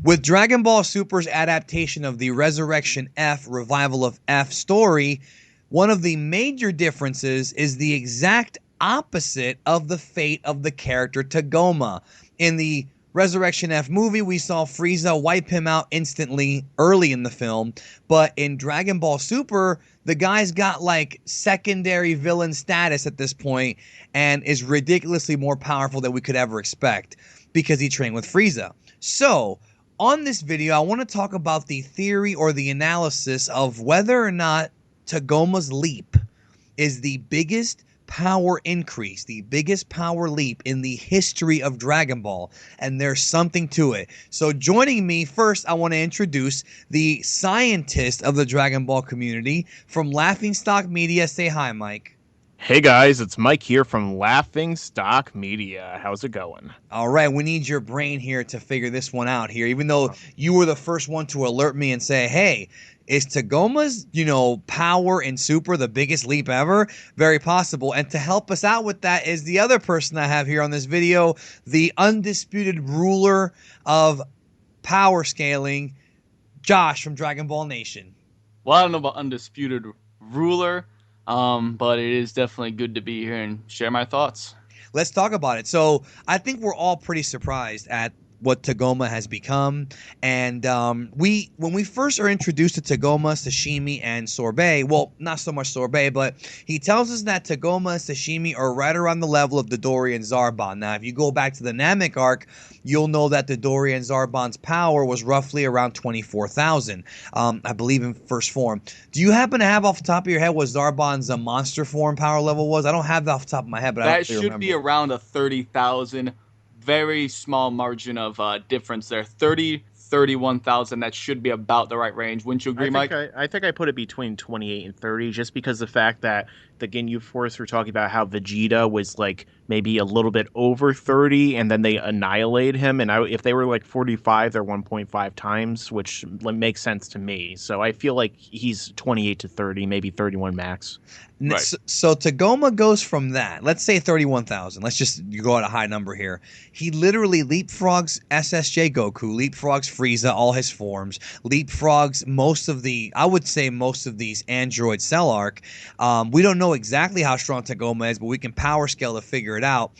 With Dragon Ball Super's adaptation of the Resurrection F Revival of F story, one of the major differences is the exact opposite of the fate of the character Tagoma. In the Resurrection F movie, we saw Frieza wipe him out instantly early in the film, but in Dragon Ball Super, the guy's got like secondary villain status at this point and is ridiculously more powerful than we could ever expect because he trained with Frieza. So, on this video, I want to talk about the theory or the analysis of whether or not Tagoma's leap is the biggest power increase, the biggest power leap in the history of Dragon Ball, and there's something to it. So joining me first, I want to introduce the scientist of the Dragon Ball community from LaughingStock Media. Say hi, Mike. Hey guys, it's Mike here from Laughing Stock Media. How's it going? All right, we need your brain here to figure this one out here, even though you were the first one to alert me and say, hey, is Tagoma's, power in Super the biggest leap ever? Very possible. And to help us out with that is the other person I have here on this video, the undisputed ruler of power scaling, Josh from Dragon Ball Nation. Well, I don't know about undisputed ruler, but it is definitely good to be here and share my thoughts. Let's talk about it. So I think we're all pretty surprised at what Tagoma has become, and when we first are introduced to Tagoma, Sashimi, and Sorbet, well, not so much Sorbet, but he tells us that Tagoma and Sashimi are right around the level of Dodoria and Zarbon. Now, if you go back to the Namek arc, you'll know that Dodoria and Zarbon's power was roughly around 24,000, I believe, in first form. Do you happen to have off the top of your head what Zarbon's monster form power level was? I don't have that off the top of my head, but that should be around a 30,000. Very small margin of difference there. 30, 31,000. That should be about the right range. Wouldn't you agree, Mike? I think I put it between 28 and 30 just because the fact that the Ginyu Force were talking about how Vegeta was like maybe a little bit over 30 and then they annihilate him. And if they were like 45, they're 1.5 times, which makes sense to me. So I feel like he's 28 to 30, maybe 31 max. Right. So Tagoma goes from that. Let's say 31,000. Let's just go at a high number here. He literally leapfrogs SSJ Goku, leapfrogs Frieza, all his forms, leapfrogs most of these android Cell Arc. We don't know exactly how strong Tagoma is, but we can power scale to figure it out.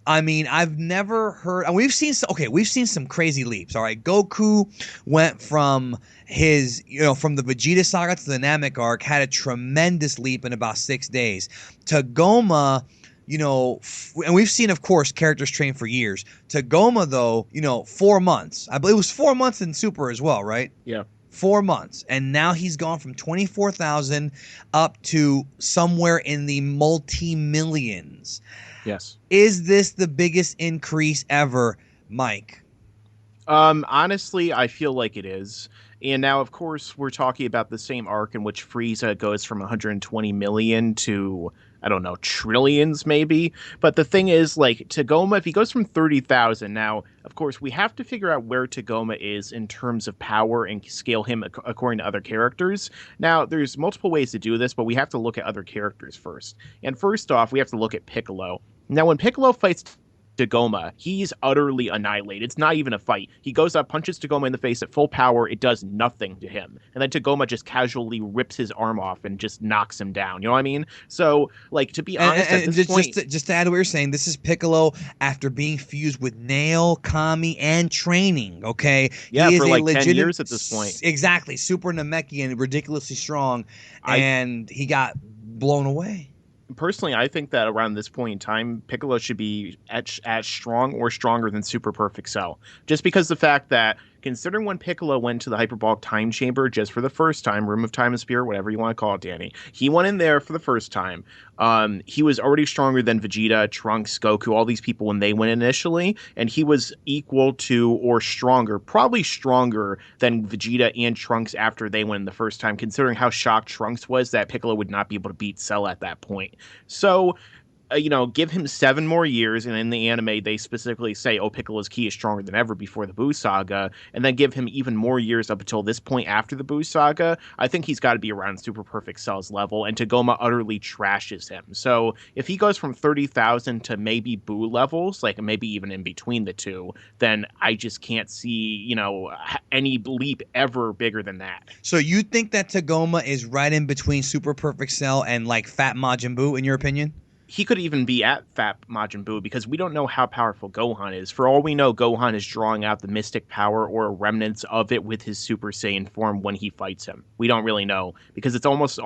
I mean, I've never heard, and we've seen some crazy leaps. All right, Goku went from from the Vegeta saga to the Namek arc, had a tremendous leap in about 6 days. Tagoma, and we've seen, of course, characters train for years. Tagoma, though, 4 months. I believe it was 4 months in Super as well, right? Yeah. 4 months, and now he's gone from 24,000 up to somewhere in the multi-millions. Yes. Is this the biggest increase ever, Mike? Honestly, I feel like it is. And now, of course, we're talking about the same arc in which Frieza goes from 120 million to, I don't know, trillions maybe. But the thing is, like, Tagoma, if he goes from 30,000, now, of course, we have to figure out where Tagoma is in terms of power and scale him according to other characters. Now, there's multiple ways to do this, but we have to look at other characters first. And first off, we have to look at Piccolo. Now, when Piccolo fights Tagoma, he's utterly annihilated. It's not even a fight. He goes up, punches Tagoma in the face at full power. It does nothing to him. And then Tagoma just casually rips his arm off and just knocks him down. You know what I mean? So, like, to be honest, at this point... Just to add to what you're saying, this is Piccolo after being fused with Nail, Kami, and training, okay? Yeah, for like 10 years at this point. Exactly. Super Namekian, ridiculously strong, and he got blown away. Personally, I think that around this point in time, Piccolo should be as strong or stronger than Super Perfect Cell. Just because the fact that, considering when Piccolo went to the Hyperbolic Time Chamber just for the first time, Room of Time and Spirit, whatever you want to call it, Danny, he went in there for the first time. He was already stronger than Vegeta, Trunks, Goku, all these people when they went initially, and he was equal to or stronger, probably stronger than Vegeta and Trunks after they went the first time, considering how shocked Trunks was that Piccolo would not be able to beat Cell at that point. So give him 7 more years, and in the anime they specifically say, oh, Piccolo's ki is stronger than ever before the Buu saga, and then give him even more years up until this point after the Buu saga. I think he's got to be around Super Perfect Cell's level, and Tagoma utterly trashes him. So if he goes from 30,000 to maybe Buu levels, like maybe even in between the two, then I just can't see, any leap ever bigger than that. So you think that Tagoma is right in between Super Perfect Cell and like Fat Majin Buu, in your opinion? He could even be at Fat Majin Buu because we don't know how powerful Gohan is. For all we know, Gohan is drawing out the mystic power or remnants of it with his Super Saiyan form when he fights him. We don't really know because it almost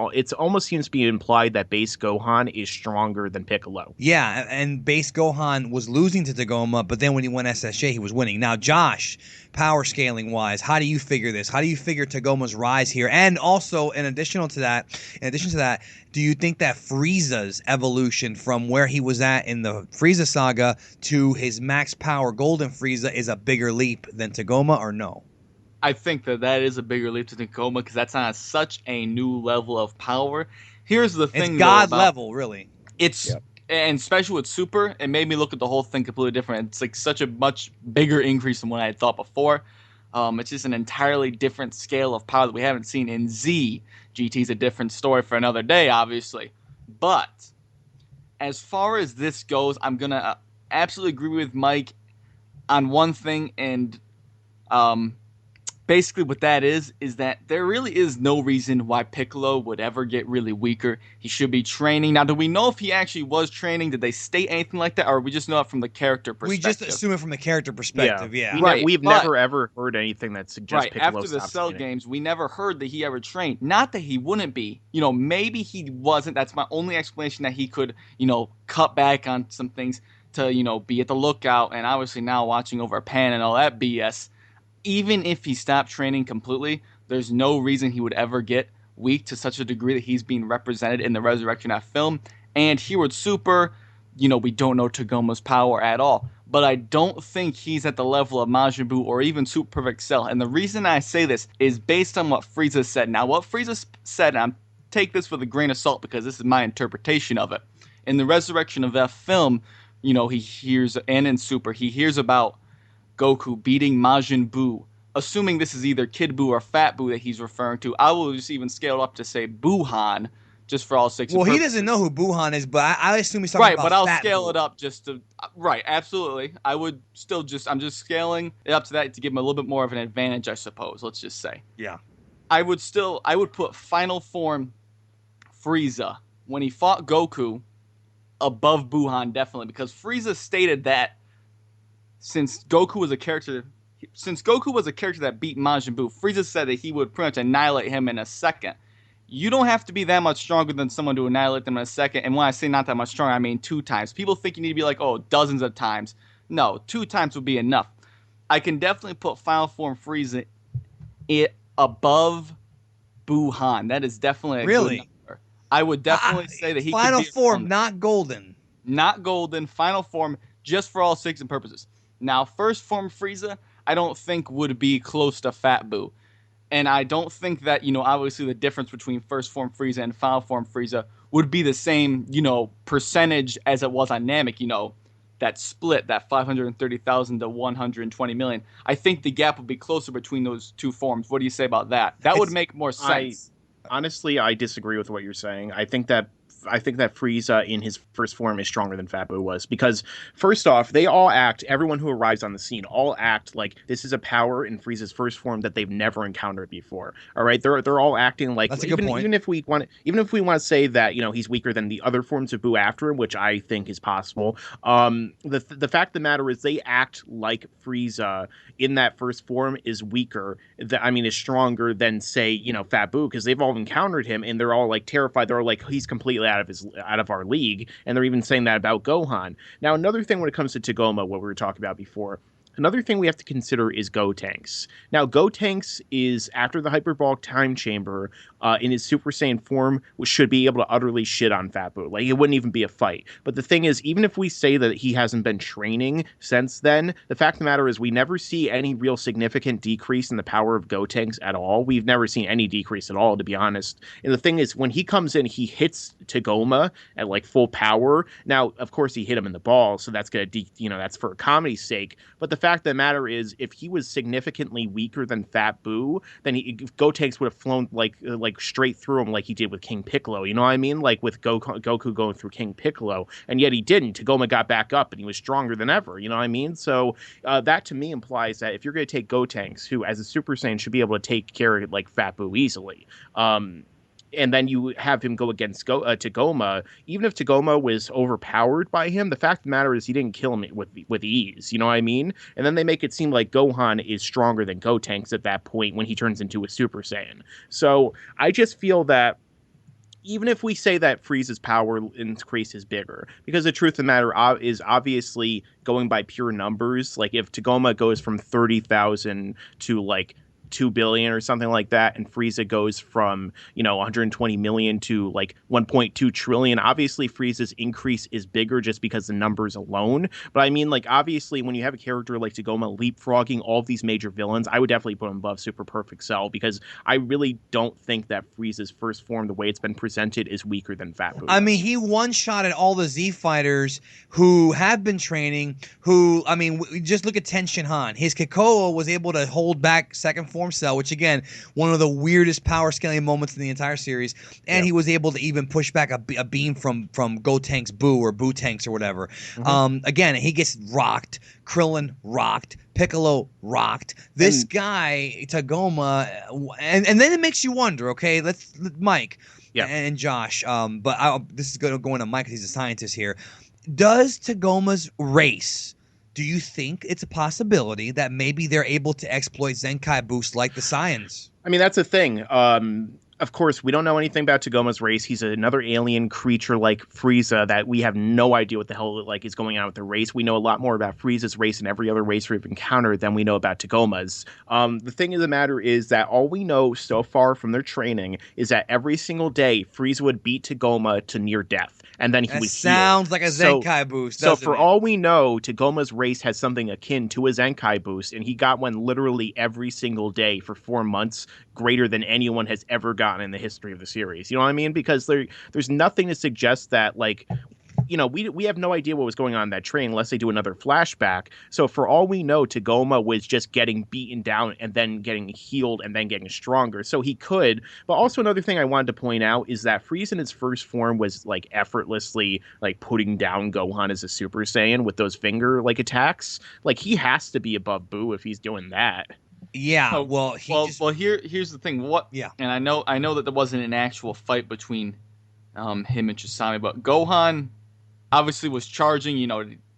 seems to be implied that base Gohan is stronger than Piccolo. Yeah, and base Gohan was losing to Tagoma, but then when he went SSJ, he was winning. Now, Josh, power scaling wise, how do you figure this? How do you figure Tagoma's rise here? And also, in addition to that, do you think that Frieza's evolution from where he was at in the Frieza saga to his max power Golden Frieza is a bigger leap than Tagoma, or no? I think that is a bigger leap to Tagoma because that's on such a new level of power. Here's the thing, it's God level, really. It's and especially with Super, it made me look at the whole thing completely different. It's like such a much bigger increase than what I had thought before. It's just an entirely different scale of power that we haven't seen in Z. GT's a different story for another day, obviously. But as far as this goes, I'm going to absolutely agree with Mike on one thing. And basically what that is that there really is no reason why Piccolo would ever get really weaker. He should be training. Now, do we know if he actually was training? Did they state anything like that? Or we just know it from the character perspective? We just assume it from the character perspective, yeah. We've never ever heard anything that suggests Piccolo after the stopped Cell training. games, we never heard that he ever trained. Not that he wouldn't be. Maybe he wasn't. That's my only explanation, that he could, cut back on some things to, be at the lookout. And obviously now watching over a pan and all that BS. Even if he stopped training completely, there's no reason he would ever get weak to such a degree that he's being represented in the Resurrection F film. And here with Super, we don't know Tagoma's power at all. But I don't think he's at the level of Majin Buu or even Super Perfect Cell. And the reason I say this is based on what Frieza said. Now, what Frieza said, and take this with a grain of salt because this is my interpretation of it. In the Resurrection of F film, he hears, and in Super, he hears about Goku beating Majin Buu. Assuming this is either Kid Buu or Fat Buu that he's referring to, I will just even scale it up to say Buuhan, just for all sakes of purposes. He doesn't know who Buuhan is, but I assume he's talking about Right, but I'll Fat scale Buu. it up just to... Right, absolutely. I would still I'm just scaling it up to that to give him a little bit more of an advantage, I suppose, let's just say. Yeah. I would put Final Form Frieza, when he fought Goku, above Buuhan, definitely, because Frieza stated that since Goku was a character that beat Majin Buu, Frieza said that he would pretty much annihilate him in a second. You don't have to be that much stronger than someone to annihilate them in a second. And when I say not that much stronger, I mean 2 times. People think you need to be like, dozens of times. No, 2 times would be enough. I can definitely put Final Form Frieza above Buuhan. That is definitely a good number. I would definitely say that he Final could be Form, not Golden. Not Golden, Final Form, just for all sakes and purposes. Now, First Form Frieza, I don't think would be close to Fat Buu. And I don't think that, obviously the difference between First Form Frieza and Final Form Frieza would be the same, percentage as it was on Namek, that split, that 530,000 to 120 million. I think the gap would be closer between those 2 forms. What do you say about that? That would make more sense. Honestly, I disagree with what you're saying. I think that Frieza in his first form is stronger than Fat Buu was, because first off, everyone who arrives on the scene all act like this is a power in Frieza's first form that they've never encountered before. All right, they're all acting like, that's a good point. Even if we want to say that he's weaker than the other forms of Buu after him, which I think is possible. The fact of the matter is they act like Frieza in that first form is is stronger than, say, Fat Buu, because they've all encountered him and they're all like terrified. They're like, he's completely out of our league, and they're even saying that about Gohan. Now, another thing when it comes to Tagoma, what we were talking about before, Another thing we have to consider is Gotenks. Now, Gotenks is, after the Hyperbolic Time Chamber, in his Super Saiyan form, should be able to utterly shit on Fat Boo. Like, it wouldn't even be a fight. But the thing is, even if we say that he hasn't been training since then, the fact of the matter is we never see any real significant decrease in the power of Gotenks at all. We've never seen any decrease at all, to be honest. And the thing is, when he comes in, he hits Tagoma at, like, full power. Now, of course, he hit him in the ball, so that's going to, that's for comedy's sake. But the fact of the matter is, if he was significantly weaker than Fat Boo, then Gotenks would have flown like straight through him like he did with King Piccolo. You know what I mean? Like with Goku going through King Piccolo, and yet he didn't. Tagoma got back up and he was stronger than ever. You know what I mean? So that to me implies that if you're going to take Gotenks, who as a Super Saiyan should be able to take care of like Fat Boo easily, and then you have him go against Tagoma. Even if Tagoma was overpowered by him, the fact of the matter is he didn't kill him with ease. You know what I mean? And then they make it seem like Gohan is stronger than Gotenks at that point when he turns into a Super Saiyan. So I just feel that even if we say that Frieza's power increase is bigger, because the truth of the matter is obviously going by pure numbers, like if Tagoma goes from 30,000 to like 2 billion or something like that, and Frieza goes from 120 million to like 1.2 trillion, obviously Frieza's increase is bigger just because the numbers alone. But I mean, like, obviously when you have a character like Tagoma leapfrogging all of these major villains, I would definitely put him above Super Perfect Cell, because I really don't think that Frieza's first form, the way it's been presented, is weaker than Fat Boo. I mean, he one-shotted all the Z fighters who have been training, just look at Tenshin Han. His Kikoa was able to hold back second form Cell, which again, one of the weirdest power scaling moments in the entire series, and he was able to even push back a beam from Gotenks Boo or Boo Tanks or whatever. Again, he gets rocked. Krillin rocked. Piccolo rocked. This guy Tagoma, and then it makes you wonder. Okay, Mike and Josh. This is going to go into Mike because he's a scientist here. Does Tagoma's race? Do you think it's a possibility that maybe they're able to exploit Zenkai boost like the Saiyans? I mean, that's a thing. Of course, we don't know anything about Tagoma's race. He's another alien creature like Frieza that we have no idea what the hell is going on with the race. We know a lot more about Frieza's race and every other race we've encountered than we know about Tagoma's. The thing of the matter is that all we know so far from their training is that every single day Frieza would beat Tagoma to near death, and then he would sounds heal. Like a Zenkai boost. So for all we know, Tagoma's race has something akin to a Zenkai boost, and he got one literally every single day for 4 months, greater than anyone has ever gotten in the history of the series. You know what I mean? Because there's nothing to suggest that, like, we have no idea what was going on in that train unless they do another flashback. So for all we know, Tagoma was just getting beaten down and then getting healed and then getting stronger. So he could. But also another thing I wanted to point out is that Frieza in his first form was like effortlessly like putting down Gohan as a Super Saiyan with those finger like attacks. Like, he has to be above Boo if he's doing that. Yeah, here's the thing. And I know that there wasn't an actual fight between him and Chisame, but Gohan obviously was charging,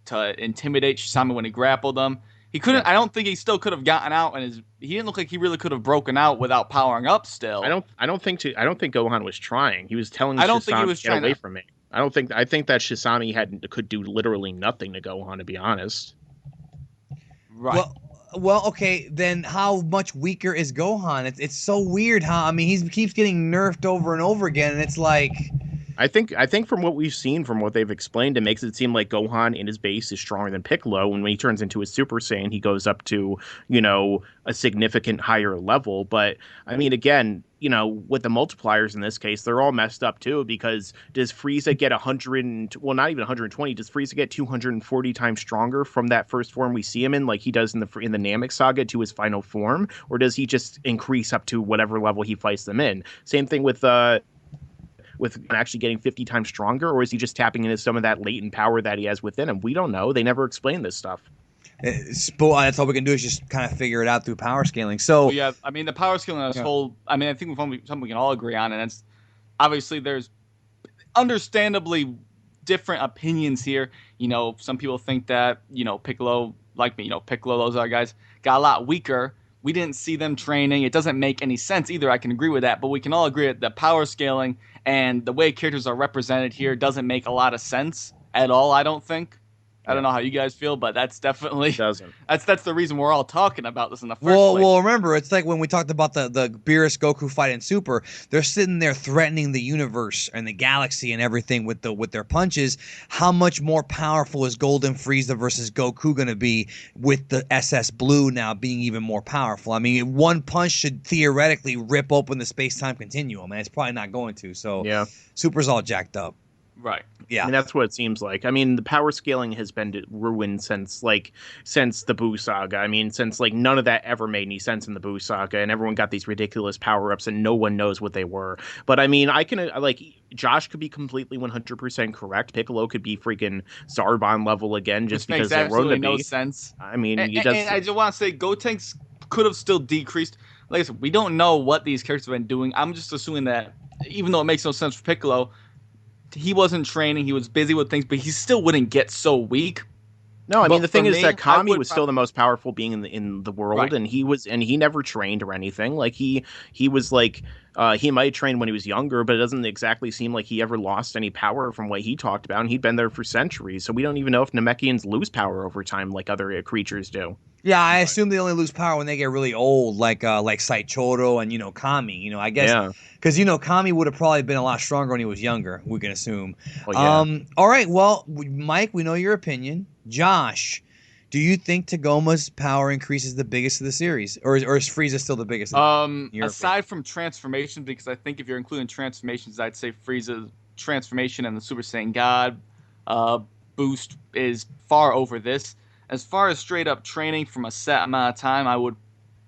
to intimidate Chisame when he grappled him. He couldn't. Yeah. I don't think he still could have gotten out, and he didn't look like he really could have broken out without powering up. Still, I don't think Gohan was trying. He was telling Chisame to get away from me. I think that Chisame could do literally nothing to Gohan, to be honest. Right. Well, okay, then how much weaker is Gohan? It's so weird how, he keeps getting nerfed over and over again, and it's like... I think from what we've seen, from what they've explained, it makes it seem like Gohan in his base is stronger than Piccolo, and when he turns into a Super Saiyan, he goes up to, a significant higher level. But, I mean, again, with the multipliers in this case, they're all messed up too, because does Frieza get 100, well, not even 120, does Frieza get 240 times stronger from that first form we see him in, like he does in the Namek Saga, to his final form, or does he just increase up to whatever level he fights them in? Same thing with actually getting 50 times stronger, or is he just tapping into some of that latent power that he has within him? We don't know. They never explain this stuff. That's all we can do is just kind of figure it out through power scaling. So yeah, the power scaling on this whole, I think something we can all agree on, and it's obviously there's understandably different opinions here. Some people think that Piccolo, like me, Piccolo, those other guys got a lot weaker. We didn't see them training. It doesn't make any sense either. I can agree with that, but we can all agree that the power scaling and the way characters are represented here doesn't make a lot of sense at all, I don't think. I don't know how you guys feel, but that's definitely Doesn't. that's the reason we're all talking about this in the first place. Well, remember, it's like when we talked about the Beerus Goku fight in Super. They're sitting there threatening the universe and the galaxy and everything with their punches. How much more powerful is Golden Frieza versus Goku going to be with the SS Blue now being even more powerful? I mean, one punch should theoretically rip open the space-time continuum, and it's probably not going to. So, Yeah. Super's all jacked up. Right. Yeah. I mean, that's what it seems like. I mean, the power scaling has been ruined since the Buu saga. I mean, since none of that ever made any sense in the Buu saga, and everyone got these ridiculous power ups, and no one knows what they were. But I mean, I can Josh could be completely 100% correct. Piccolo could be freaking Zarbon level again, just Which because makes they wrote absolutely to no be. sense. I mean, And I just want to say, Gotenks could have still decreased. Like I said, we don't know what these characters have been doing. I'm just assuming that, even though it makes no sense for Piccolo, he wasn't training, he was busy with things, but he still wouldn't get so weak. No, I mean, the thing is me, that I Kami would was still the most powerful being in the world, Right. and he never trained or anything. Like he was he might train when he was younger, but it doesn't exactly seem like he ever lost any power from what he talked about, and he'd been there for centuries. So we don't even know if Namekians lose power over time like other creatures do. Yeah, I assume they only lose power when they get really old, like Saichoro and Kami. I guess Yeah. because Kami would have probably been a lot stronger when he was younger. We can assume. Well, yeah. All right. Well, Mike, we know your opinion. Josh, do you think Tagoma's power increase is the biggest of the series, or is Frieza still the biggest? Aside from transformations, because I think if you're including transformations, I'd say Frieza's transformation and the Super Saiyan God boost is far over this. As far as straight up training from a set amount of time, I would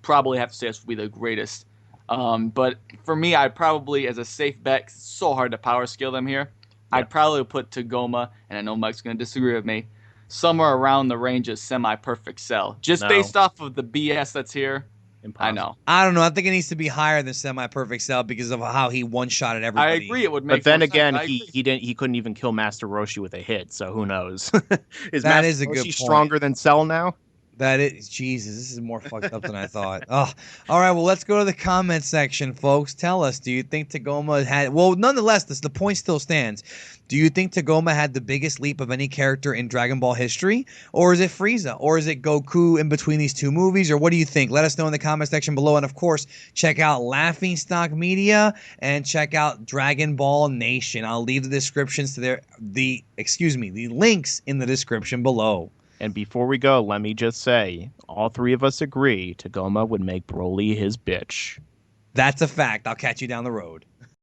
probably have to say this would be the greatest. But for me, I'd probably, as a safe bet, 'cause it's so hard to power scale them here, Yeah. I'd probably put Tagoma, and I know Mike's going to disagree with me, somewhere around the range of semi-perfect Cell. Just No. based off of the BS that's here, Impossible. I know. I don't know. I think it needs to be higher than semi-perfect Cell because of how he one-shotted I everybody. agree, it would make But then more sense. again, I agree. he couldn't even kill Master Roshi with a hit, so who knows? Is That Master is a good Roshi point. stronger than Cell now? That is, Jesus, this is more fucked up than I thought. Oh, all right. Well, let's go to the comment section, folks. Tell us, do you think Tagoma had? Well, nonetheless, the point still stands. Do you think Tagoma had the biggest leap of any character in Dragon Ball history, or is it Frieza, or is it Goku in between these two movies, or what do you think? Let us know in the comment section below, and of course, check out LaughingStock Media and check out Dragon Ball Nation. I'll leave the descriptions to the links in the description below. And before we go, let me just say, all three of us agree Tagoma would make Broly his bitch. That's a fact. I'll catch you down the road.